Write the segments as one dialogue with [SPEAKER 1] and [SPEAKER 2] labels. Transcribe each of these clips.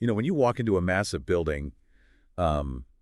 [SPEAKER 1] When you walk into a massive building,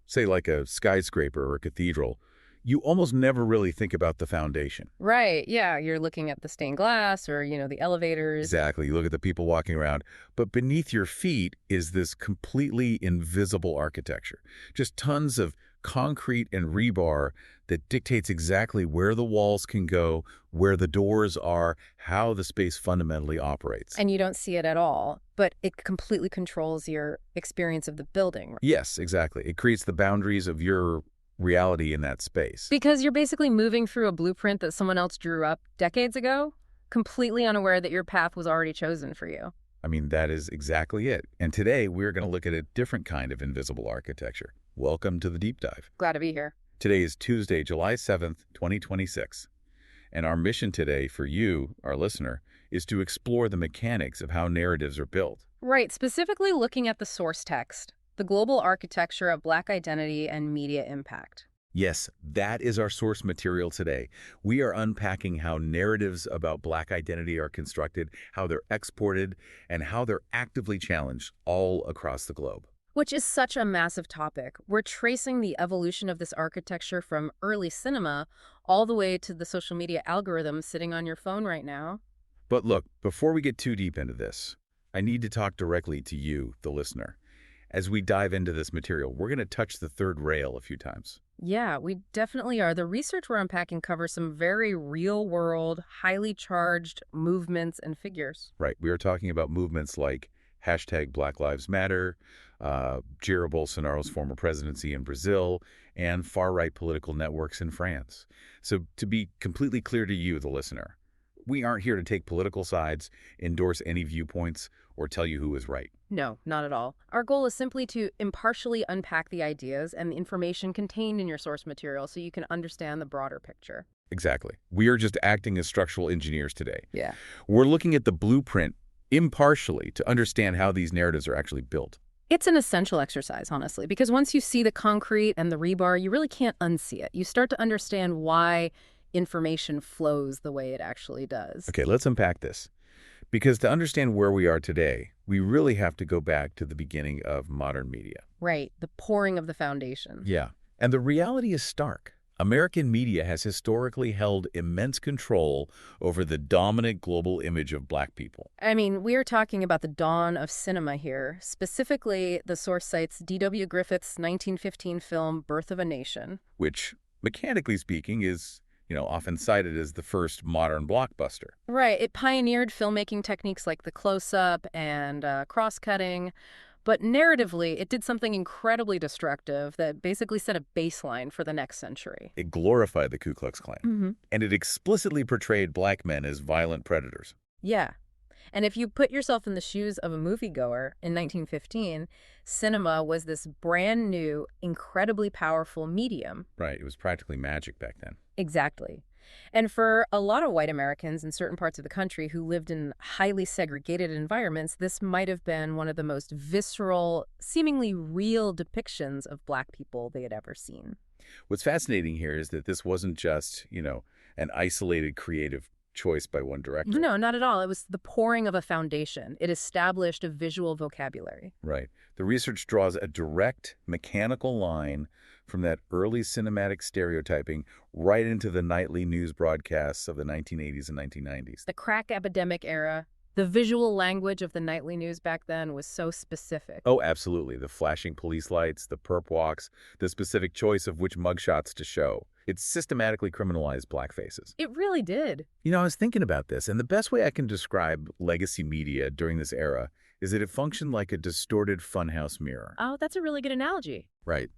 [SPEAKER 1] say like a skyscraper or a cathedral, you almost never really think about the foundation.
[SPEAKER 2] Right, yeah, you're looking at the stained glass or, the elevators.
[SPEAKER 1] Exactly. You look at the people walking around, but beneath your feet is this completely invisible architecture. Just tons of concrete and rebar that dictates exactly where the walls can go, where the doors are, how the space fundamentally operates.
[SPEAKER 2] And you don't see it at all, but it completely controls your experience of the building.
[SPEAKER 1] Yes, exactly. It creates the boundaries of your reality in that space.
[SPEAKER 2] Because you're basically moving through a blueprint that someone else drew up decades ago, completely unaware that your path was already chosen for you.
[SPEAKER 1] I mean, that is exactly it. And today, we're going to look at a different kind of invisible architecture. Welcome to the Deep Dive.
[SPEAKER 2] Glad to be here.
[SPEAKER 1] Today is Tuesday, July 7th, 2026. And our mission today for you, our listener, is to explore the mechanics of how narratives are built.
[SPEAKER 2] Right, specifically looking at the source text, the global architecture of Black identity and media impact.
[SPEAKER 1] Yes, that is our source material today. We are unpacking how narratives about Black identity are constructed, how they're exported, and how they're actively challenged all across the globe.
[SPEAKER 2] Which is such a massive topic. We're tracing the evolution of this architecture from early cinema all the way to the social media algorithm sitting on your phone right now.
[SPEAKER 1] But look, before we get too deep into this, I need to talk directly to you, the listener. As we dive into this material, we're going to touch the third rail a few times.
[SPEAKER 2] Yeah, we definitely are. The research we're unpacking covers some very real-world, highly charged movements and figures.
[SPEAKER 1] Right. We are talking about movements like hashtag Black Lives Matter, Jair Bolsonaro's former presidency in Brazil, and far-right political networks in France. So to be completely clear to you, the listener, we aren't here to take political sides, endorse any viewpoints, or tell you who is right.
[SPEAKER 2] No, not at all. Our goal is simply to impartially unpack the ideas and the information contained in your source material so you can understand the broader picture.
[SPEAKER 1] Exactly. We are just acting as structural engineers today.
[SPEAKER 2] Yeah.
[SPEAKER 1] We're looking at the blueprint impartially to understand how these narratives are actually built.
[SPEAKER 2] It's an essential exercise, honestly, because once you see the concrete and the rebar, you really can't unsee it. You start to understand why information flows the way it actually does.
[SPEAKER 1] Okay, let's unpack this. Because to understand where we are today, we really have to go back to the beginning of modern media.
[SPEAKER 2] Right, the pouring of the foundation.
[SPEAKER 1] Yeah, and the reality is stark. American media has historically held immense control over the dominant global image of Black people.
[SPEAKER 2] I mean, we're talking about the dawn of cinema here. Specifically, the source cites D.W. Griffith's 1915 film Birth of a Nation.
[SPEAKER 1] Which, mechanically speaking, is often cited as the first modern blockbuster.
[SPEAKER 2] Right. It pioneered filmmaking techniques like the close-up and cross-cutting, but narratively, it did something incredibly destructive that basically set a baseline for the next century.
[SPEAKER 1] It glorified the Ku Klux Klan, and it explicitly portrayed Black men as violent predators.
[SPEAKER 2] Yeah. And if you put yourself in the shoes of a moviegoer in 1915, cinema was this brand new, incredibly powerful medium.
[SPEAKER 1] Right. It was practically magic back then.
[SPEAKER 2] Exactly. And for a lot of white Americans in certain parts of the country who lived in highly segregated environments, this might have been one of the most visceral, seemingly real depictions of Black people they had ever seen.
[SPEAKER 1] What's fascinating here is that this wasn't just, an isolated creative choice by one director.
[SPEAKER 2] No, not at all. It was the pouring of a foundation. It established a visual vocabulary.
[SPEAKER 1] Right. The research draws a direct, mechanical line from that early cinematic stereotyping right into the nightly news broadcasts of the 1980s and 1990s.
[SPEAKER 2] The crack epidemic era, the visual language of the nightly news back then was so specific.
[SPEAKER 1] Oh, absolutely. The flashing police lights, the perp walks, the specific choice of which mugshots to show. It systematically criminalized Black faces.
[SPEAKER 2] It really did.
[SPEAKER 1] I was thinking about this, and the best way I can describe legacy media during this era is that it functioned like a distorted funhouse mirror.
[SPEAKER 2] Oh, that's a really good analogy.
[SPEAKER 1] Right.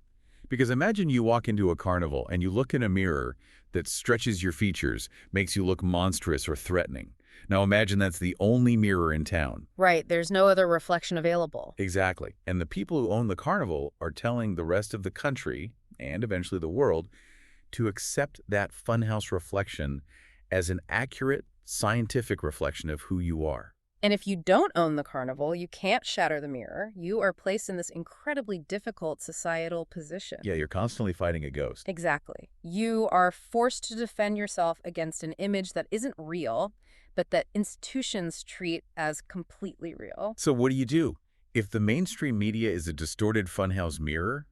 [SPEAKER 1] Because imagine you walk into a carnival and you look in a mirror that stretches your features, makes you look monstrous or threatening. Now imagine that's the only mirror in town.
[SPEAKER 2] Right, there's no other reflection available.
[SPEAKER 1] Exactly. And the people who own the carnival are telling the rest of the country, and eventually the world, to accept that funhouse reflection as an accurate, scientific reflection of who you are.
[SPEAKER 2] And if you don't own the carnival, you can't shatter the mirror. You are placed in this incredibly difficult societal position.
[SPEAKER 1] Yeah, you're constantly fighting a ghost.
[SPEAKER 2] Exactly. You are forced to defend yourself against an image that isn't real, but that institutions treat as completely real.
[SPEAKER 1] So what do? If the mainstream media is a distorted funhouse mirror,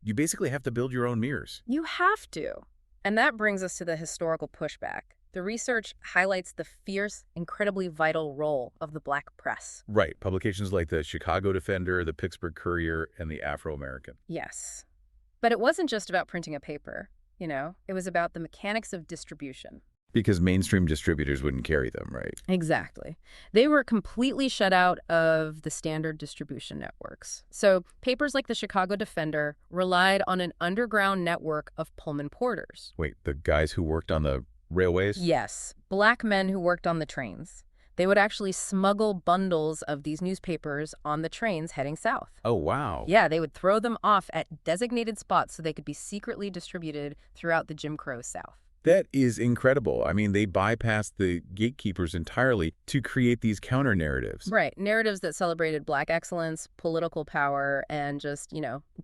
[SPEAKER 1] you basically have to build your own mirrors.
[SPEAKER 2] You have to. And that brings us to the historical pushback. The research highlights the fierce, incredibly vital role of the black press.
[SPEAKER 1] Right. Publications like the Chicago Defender, the Pittsburgh Courier, and the Afro-American.
[SPEAKER 2] Yes. But it wasn't just about printing a paper, it was about the mechanics of distribution.
[SPEAKER 1] Because mainstream distributors wouldn't carry them, right?
[SPEAKER 2] Exactly. They were completely shut out of the standard distribution networks. So papers like the Chicago Defender relied on an underground network of Pullman porters.
[SPEAKER 1] Wait, the guys who worked on the railways?
[SPEAKER 2] Yes, black men who worked on the trains. They would actually smuggle bundles of these newspapers on the trains heading south.
[SPEAKER 1] Oh, wow.
[SPEAKER 2] Yeah, they would throw them off at designated spots so they could be secretly distributed throughout the Jim Crow South.
[SPEAKER 1] That is incredible. I mean, they bypassed the gatekeepers entirely to create these counter-narratives.
[SPEAKER 2] Right. Narratives that celebrated black excellence, political power, and just,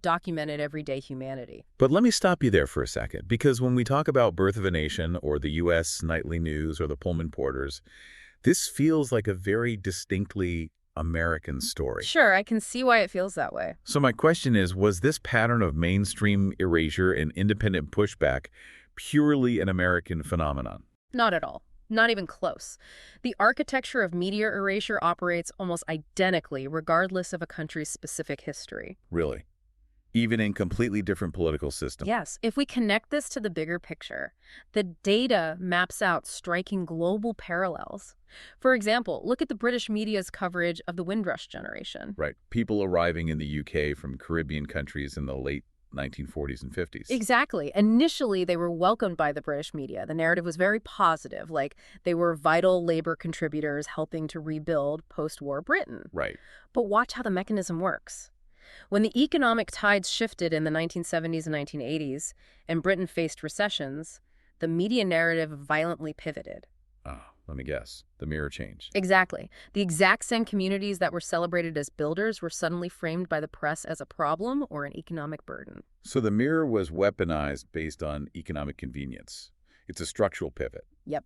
[SPEAKER 2] documented everyday humanity.
[SPEAKER 1] But let me stop you there for a second, because when we talk about Birth of a Nation or the U.S. Nightly News or the Pullman Porters, this feels like a very distinctly American story.
[SPEAKER 2] Sure, I can see why it feels that way.
[SPEAKER 1] So my question is, was this pattern of mainstream erasure and independent pushback purely an American phenomenon?
[SPEAKER 2] Not at all. Not even close. The architecture of media erasure operates almost identically regardless of a country's specific history.
[SPEAKER 1] Really? Even in completely different political systems?
[SPEAKER 2] Yes. If we connect this to the bigger picture, the data maps out striking global parallels. For example, look at the British media's coverage of the Windrush generation.
[SPEAKER 1] Right. People arriving in the UK from Caribbean countries in the late 1940s and 50s.
[SPEAKER 2] Exactly. Initially, they were welcomed by the British media. The narrative was very positive, like they were vital labor contributors helping to rebuild post-war Britain.
[SPEAKER 1] Right.
[SPEAKER 2] But watch how the mechanism works. When the economic tides shifted in the 1970s and 1980s, and Britain faced recessions, the media narrative violently pivoted.
[SPEAKER 1] Oh, let me guess. The mirror changed.
[SPEAKER 2] Exactly. The exact same communities that were celebrated as builders were suddenly framed by the press as a problem or an economic burden.
[SPEAKER 1] So the mirror was weaponized based on economic convenience. It's a structural pivot.
[SPEAKER 2] Yep.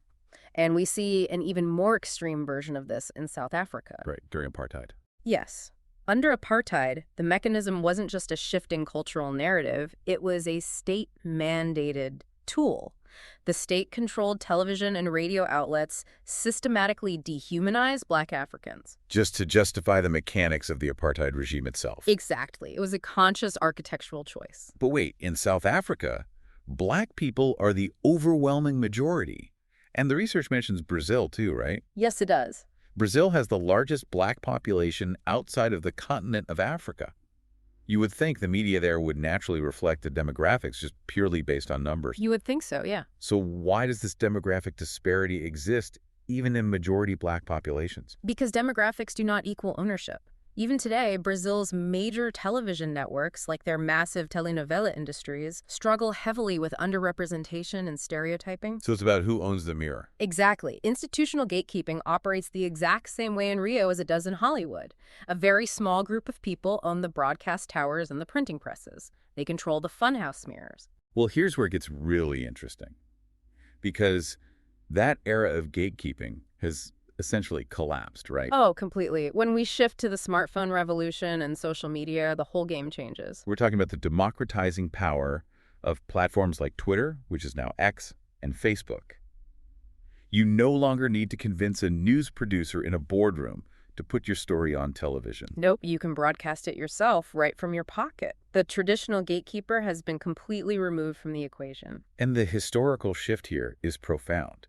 [SPEAKER 2] And we see an even more extreme version of this in South Africa.
[SPEAKER 1] Right, during apartheid.
[SPEAKER 2] Yes. Under apartheid, the mechanism wasn't just a shifting cultural narrative, it was a state-mandated tool. The state-controlled television and radio outlets systematically dehumanize black Africans.
[SPEAKER 1] Just to justify the mechanics of the apartheid regime itself.
[SPEAKER 2] Exactly. It was a conscious architectural choice.
[SPEAKER 1] But wait, in South Africa, black people are the overwhelming majority. And the research mentions Brazil too, right?
[SPEAKER 2] Yes, it does.
[SPEAKER 1] Brazil has the largest black population outside of the continent of Africa. You would think the media there would naturally reflect the demographics just purely based on numbers.
[SPEAKER 2] You would think so, yeah.
[SPEAKER 1] So why does this demographic disparity exist even in majority black populations?
[SPEAKER 2] Because demographics do not equal ownership. Even today, Brazil's major television networks, like their massive telenovela industries, struggle heavily with underrepresentation and stereotyping.
[SPEAKER 1] So it's about who owns the mirror.
[SPEAKER 2] Exactly. Institutional gatekeeping operates the exact same way in Rio as it does in Hollywood. A very small group of people own the broadcast towers and the printing presses. They control the funhouse mirrors.
[SPEAKER 1] Well, here's where it gets really interesting. Because that era of gatekeeping has essentially collapsed, right?
[SPEAKER 2] Oh, completely. When we shift to the smartphone revolution and social media, the whole game changes.
[SPEAKER 1] We're talking about the democratizing power of platforms like Twitter, which is now X, and Facebook. You no longer need to convince a news producer in a boardroom to put your story on television.
[SPEAKER 2] Nope, you can broadcast it yourself right from your pocket. The traditional gatekeeper has been completely removed from the equation.
[SPEAKER 1] And the historical shift here is profound.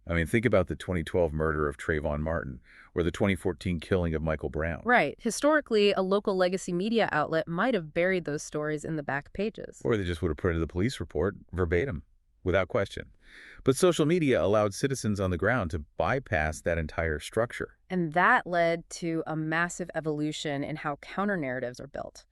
[SPEAKER 1] I mean, think about the 2012 murder of Trayvon Martin or the 2014 killing of Michael Brown.
[SPEAKER 2] Right. Historically, a local legacy media outlet might have buried those stories in the back pages.
[SPEAKER 1] Or they just would have printed the police report verbatim, without question. But social media allowed citizens on the ground to bypass that entire structure.
[SPEAKER 2] And that led to a massive evolution in how counter-narratives are built.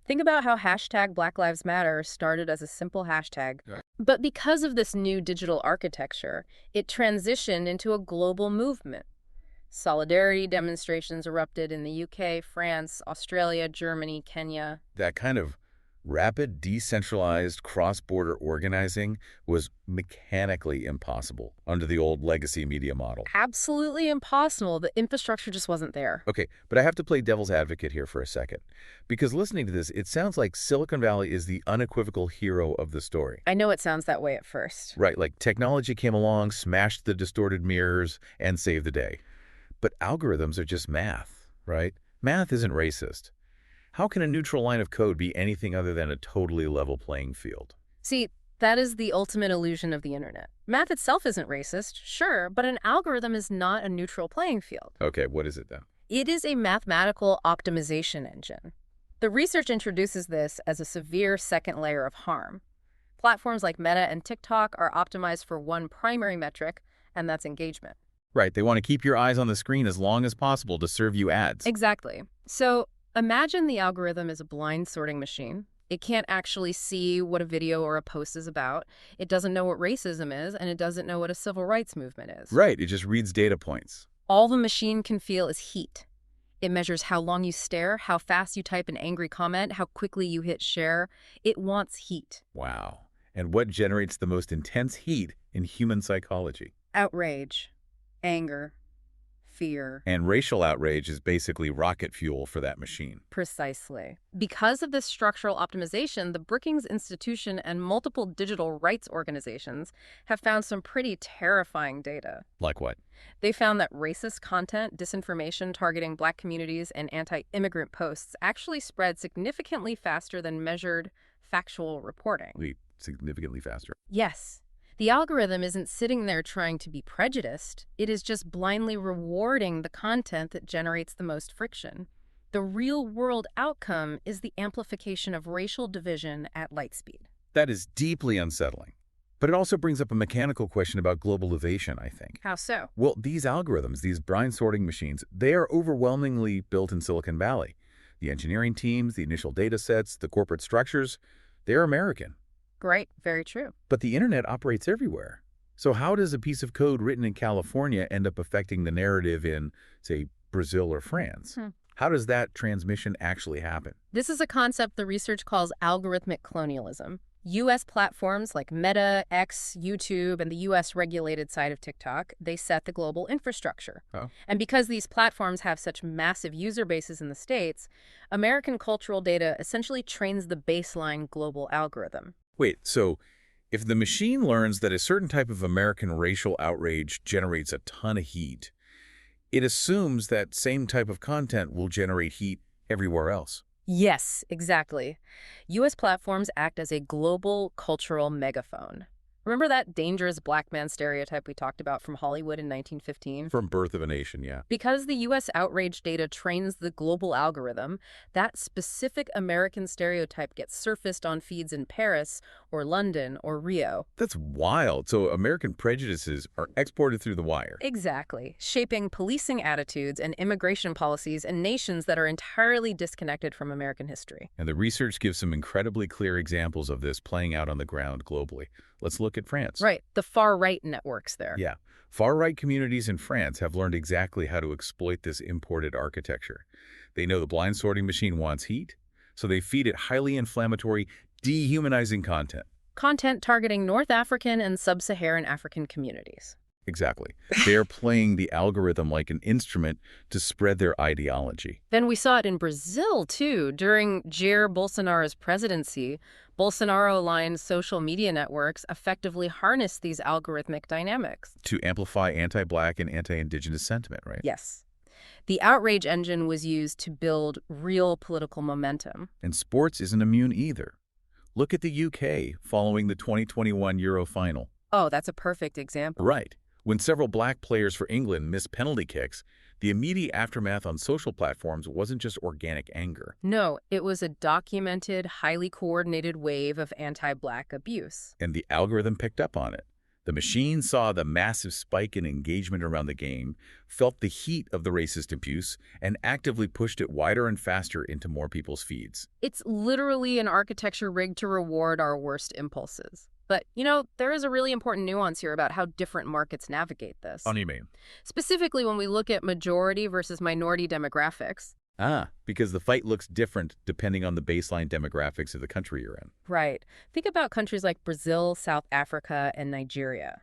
[SPEAKER 2] Think about how hashtag Black Lives Matter started as a simple hashtag. But because of this new digital architecture, it transitioned into a global movement. Solidarity demonstrations erupted in the UK, France, Australia, Germany, Kenya.
[SPEAKER 1] That kind of Rapid, decentralized, cross-border organizing was mechanically impossible under the old legacy media model.
[SPEAKER 2] Absolutely impossible. The infrastructure just wasn't there.
[SPEAKER 1] Okay, but I have to play devil's advocate here for a second. Because listening to this, it sounds like Silicon Valley is the unequivocal hero of the story.
[SPEAKER 2] I know it sounds that way at first.
[SPEAKER 1] Right, like technology came along, smashed the distorted mirrors, and saved the day. But algorithms are just math, right? Math isn't racist. How can a neutral line of code be anything other than a totally level playing field?
[SPEAKER 2] See, that is the ultimate illusion of the internet. Math itself isn't racist, sure, but an algorithm is not a neutral playing field.
[SPEAKER 1] Okay, what is it then?
[SPEAKER 2] It is a mathematical optimization engine. The research introduces this as a severe second layer of harm. Platforms like Meta and TikTok are optimized for one primary metric, and that's engagement.
[SPEAKER 1] Right, they want to keep your eyes on the screen as long as possible to serve you ads.
[SPEAKER 2] Exactly. So imagine the algorithm is a blind sorting machine. It can't actually see what a video or a post is about. It doesn't know what racism is, and it doesn't know what a civil rights movement is.
[SPEAKER 1] Right, it just reads data points.
[SPEAKER 2] All the machine can feel is heat. It measures how long you stare, how fast you type an angry comment, how quickly you hit share. It wants heat.
[SPEAKER 1] Wow. And what generates the most intense heat in human psychology?
[SPEAKER 2] Outrage, anger, fear.
[SPEAKER 1] And racial outrage is basically rocket fuel for that machine.
[SPEAKER 2] Precisely. Because of this structural optimization, the Brookings Institution and multiple digital rights organizations have found some pretty terrifying data.
[SPEAKER 1] Like what?
[SPEAKER 2] They found that racist content, disinformation targeting Black communities, and anti-immigrant posts actually spread significantly faster than measured factual reporting.
[SPEAKER 1] Significantly faster.
[SPEAKER 2] Yes. The algorithm isn't sitting there trying to be prejudiced. It is just blindly rewarding the content that generates the most friction. The real-world outcome is the amplification of racial division at light speed.
[SPEAKER 1] That is deeply unsettling. But it also brings up a mechanical question about globalization, I think.
[SPEAKER 2] How so?
[SPEAKER 1] Well, these algorithms, these blind sorting machines, they are overwhelmingly built in Silicon Valley. The engineering teams, the initial data sets, the corporate structures, they're American.
[SPEAKER 2] Great. Very true.
[SPEAKER 1] But the internet operates everywhere. So how does a piece of code written in California end up affecting the narrative in, say, Brazil or France? How does that transmission actually happen?
[SPEAKER 2] This is a concept the research calls algorithmic colonialism. U.S. platforms like Meta, X, YouTube, and the U.S. regulated side of TikTok, they set the global infrastructure.
[SPEAKER 1] Oh.
[SPEAKER 2] And because these platforms have such massive user bases in the States, American cultural data essentially trains the baseline global algorithm.
[SPEAKER 1] Wait, so if the machine learns that a certain type of American racial outrage generates a ton of heat, it assumes that same type of content will generate heat everywhere else.
[SPEAKER 2] Yes, exactly. U.S. platforms act as a global cultural megaphone. Remember that dangerous black man stereotype we talked about from Hollywood in 1915?
[SPEAKER 1] From Birth of a Nation, yeah.
[SPEAKER 2] Because the U.S. outrage data trains the global algorithm, that specific American stereotype gets surfaced on feeds in Paris or London or Rio.
[SPEAKER 1] That's wild. So American prejudices are exported through the wire.
[SPEAKER 2] Exactly. Shaping policing attitudes and immigration policies in nations that are entirely disconnected from American history.
[SPEAKER 1] And the research gives some incredibly clear examples of this playing out on the ground globally. Let's look at France.
[SPEAKER 2] Right. The far-right networks there.
[SPEAKER 1] Yeah. Far-right communities in France have learned exactly how to exploit this imported architecture. They know the blind sorting machine wants heat, so they feed it highly inflammatory, dehumanizing content.
[SPEAKER 2] Content targeting North African and Sub-Saharan African communities.
[SPEAKER 1] Exactly. They're playing the algorithm like an instrument to spread their ideology.
[SPEAKER 2] Then we saw it in Brazil, too. During Jair Bolsonaro's presidency, Bolsonaro-aligned social media networks effectively harnessed these algorithmic dynamics.
[SPEAKER 1] To amplify anti-Black and anti-Indigenous sentiment, right?
[SPEAKER 2] Yes. The outrage engine was used to build real political momentum.
[SPEAKER 1] And sports isn't immune either. Look at the UK following the 2021 Euro final.
[SPEAKER 2] Oh, that's a perfect example.
[SPEAKER 1] Right. When several Black players for England missed penalty kicks, the immediate aftermath on social platforms wasn't just organic anger.
[SPEAKER 2] No, it was a documented, highly coordinated wave of anti-Black abuse.
[SPEAKER 1] And the algorithm picked up on it. The machine saw the massive spike in engagement around the game, felt the heat of the racist abuse, and actively pushed it wider and faster into more people's feeds.
[SPEAKER 2] It's literally an architecture rigged to reward our worst impulses. But, you know, there is a really important nuance here about how different markets navigate this.
[SPEAKER 1] What do you mean?
[SPEAKER 2] Specifically, when we look at majority versus minority demographics,
[SPEAKER 1] Because the fight looks different depending on the baseline demographics of the country you're in.
[SPEAKER 2] Right. Think about countries like Brazil, South Africa, and Nigeria.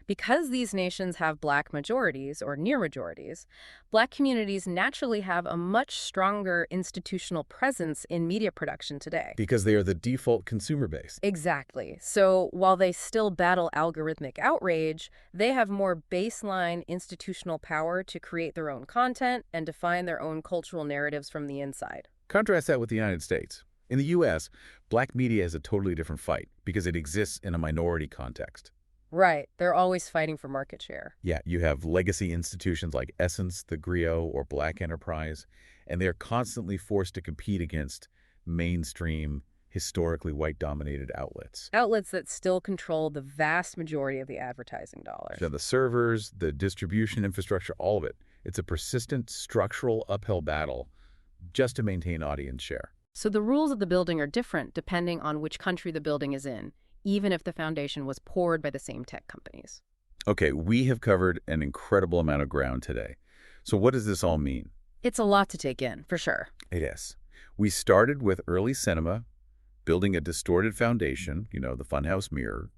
[SPEAKER 2] Because these nations have black majorities or near majorities, black communities naturally have a much stronger institutional presence in media production today.
[SPEAKER 1] Because they are the default consumer base.
[SPEAKER 2] Exactly. So while they still battle algorithmic outrage, they have more baseline institutional power to create their own content and define their own cultural narratives from the inside.
[SPEAKER 1] Contrast that with the United States. In the U.S., black media is a totally different fight because it exists in a minority context.
[SPEAKER 2] Right. They're always fighting for market share.
[SPEAKER 1] Yeah, you have legacy institutions like Essence, the Griot, or Black Enterprise, and they're constantly forced to compete against mainstream, historically white-dominated outlets.
[SPEAKER 2] Outlets that still control the vast majority of the advertising dollars.
[SPEAKER 1] So the servers, the distribution infrastructure, all of it. It's a persistent structural uphill battle just to maintain audience share.
[SPEAKER 2] So the rules of the building are different depending on which country the building is in, even if the foundation was poured by the same tech companies.
[SPEAKER 1] Okay, we have covered an incredible amount of ground today. So what does this all mean?
[SPEAKER 2] It's a lot to take in, for sure.
[SPEAKER 1] It is. We started with early cinema, building a distorted foundation, the funhouse mirror.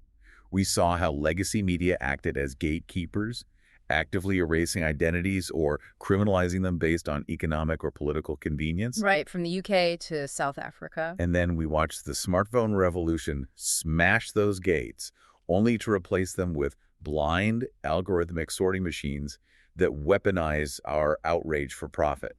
[SPEAKER 1] We saw how legacy media acted as gatekeepers, actively erasing identities or criminalizing them based on economic or political convenience.
[SPEAKER 2] Right, from the UK to South Africa.
[SPEAKER 1] And then we watched the smartphone revolution smash those gates, only to replace them with blind, algorithmic sorting machines that weaponize our outrage for profit.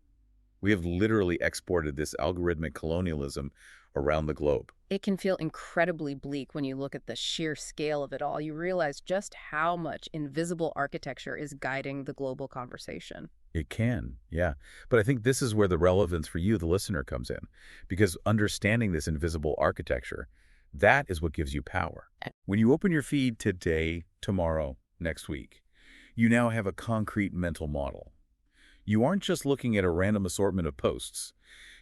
[SPEAKER 1] We have literally exported this algorithmic colonialism around the globe.
[SPEAKER 2] It can feel incredibly bleak when you look at the sheer scale of it all. You realize just how much invisible architecture is guiding the global conversation.
[SPEAKER 1] It can, yeah. But I think this is where the relevance for you, the listener, comes in. Because understanding this invisible architecture, that is what gives you power. When you open your feed today, tomorrow, next week, you now have a concrete mental model. You aren't just looking at a random assortment of posts.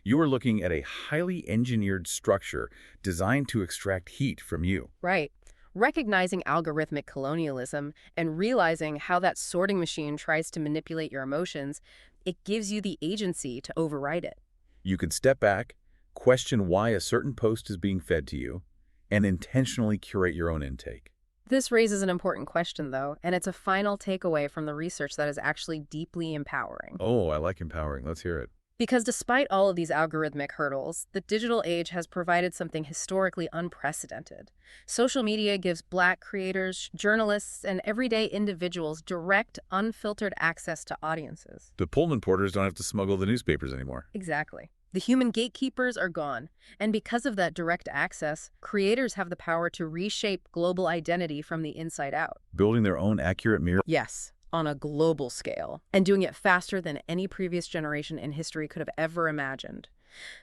[SPEAKER 1] You are looking at a highly engineered structure designed to extract heat from you.
[SPEAKER 2] Right. Recognizing algorithmic colonialism and realizing how that sorting machine tries to manipulate your emotions, it gives you the agency to override it.
[SPEAKER 1] You can step back, question why a certain post is being fed to you, and intentionally curate your own intake.
[SPEAKER 2] This raises an important question, though, and it's a final takeaway from the research that is actually deeply empowering.
[SPEAKER 1] Oh, I like empowering. Let's hear it.
[SPEAKER 2] Because despite all of these algorithmic hurdles, the digital age has provided something historically unprecedented. Social media gives Black creators, journalists, and everyday individuals direct, unfiltered access to audiences.
[SPEAKER 1] The Pullman porters don't have to smuggle the newspapers anymore.
[SPEAKER 2] Exactly. The human gatekeepers are gone, and because of that direct access, creators have the power to reshape global identity from the inside out.
[SPEAKER 1] Building their own accurate mirror.
[SPEAKER 2] Yes, on a global scale, and doing it faster than any previous generation in history could have ever imagined.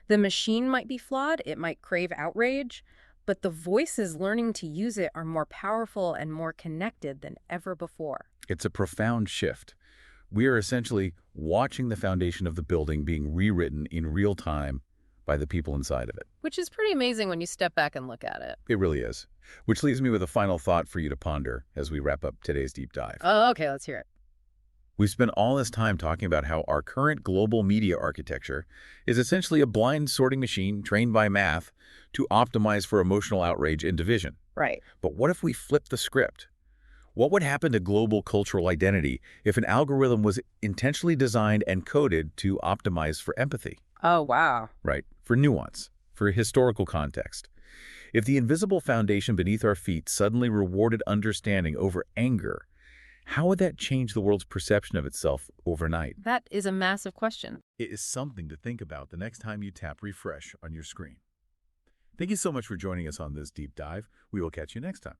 [SPEAKER 2] The machine might be flawed, it might crave outrage, but the voices learning to use it are more powerful and more connected than ever before.
[SPEAKER 1] It's a profound shift. We are essentially watching the foundation of the building being rewritten in real time by the people inside of it.
[SPEAKER 2] Which is pretty amazing when you step back and look at it.
[SPEAKER 1] It really is. Which leaves me with a final thought for you to ponder as we wrap up today's deep dive.
[SPEAKER 2] Oh, okay, let's hear it.
[SPEAKER 1] We've spent all this time talking about how our current global media architecture is essentially a blind sorting machine trained by math to optimize for emotional outrage and division.
[SPEAKER 2] Right.
[SPEAKER 1] But what if we flip the script? What would happen to global cultural identity if an algorithm was intentionally designed and coded to optimize for empathy?
[SPEAKER 2] Oh, wow.
[SPEAKER 1] Right, for nuance, for historical context. If the invisible foundation beneath our feet suddenly rewarded understanding over anger, how would that change the world's perception of itself overnight?
[SPEAKER 2] That is a massive question.
[SPEAKER 1] It is something to think about the next time you tap refresh on your screen. Thank you so much for joining us on this deep dive. We will catch you next time.